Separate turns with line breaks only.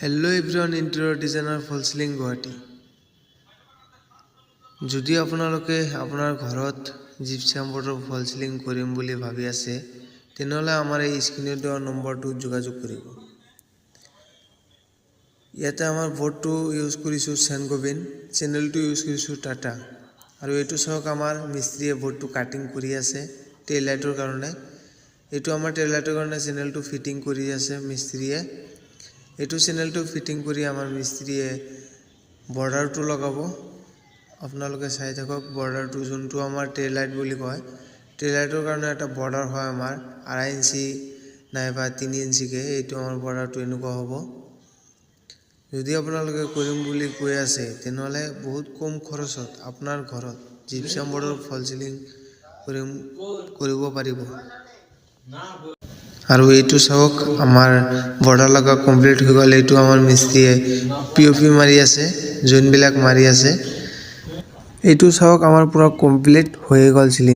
Hello everyone interior designer फल ceiling Guwahati যদি আপোনালোকে আপোনাৰ ঘৰত জিপসাম বৰ্ডৰ ফল সিলিং কৰিম বুলি ভাবি আছে তেনেহলে আমাৰ এই স্ক্ৰিনত দিয়া নম্বৰটো যোগাযোগ কৰিব। ইয়াতে আমাৰ বৰ্ডটো ইউজ কৰিছো সেনগোবিন, চেনেলটো ইউজ কৰিছো টাটা আৰু এটো সহক আমাৰ মিস্ত্ৰীয়ে বৰ্ডটো কাটিং কৰি আছে টেল লাইটৰ কাৰণে। এটো আমাৰ টেল লাইটৰ কাৰণে চেনেলটো ফিটিং কৰি আছে মিস্ত্ৰীয়ে। এটো চেনেলটো ফিটিং কৰি আমাৰ মিস্ত্ৰীয়ে বৰ্ডাৰটো লগাব। আপোনালোকে চাই থাকক বৰ্ডাৰটো যোনটো আমাৰ টেল লাইট বুলি কয়। টেল লাইটৰ কাৰণে এটা বৰ্ডাৰ হয় আমাৰ 2.5 ইঞ্চি নাইবা 3 ইঞ্চি কে। এইটো আমাৰ বৰ্ডাৰটো এনেকুৱা হ'ব। যদি আপোনালোকে কৰিম বুলি কৈ আছে তেনেহলে বহুত কম খৰচত আপোনাৰ ঘৰত জিপসাম বৰ্ডৰ ফল সিলিং কৰিব পাৰিব। আৰু এইটো চাওক আমাৰ বৰ্ডাৰ লগা কমপ্লিট হৈ গ'ল। এইটো আমাৰ মিস্ত্ৰীয়ে পিওপি মাৰি আছে, জইন বিলাক মাৰি আছে। এইটো চাওক আমাৰ পুৰা কমপ্লিট হৈ গ'ল সিলিং।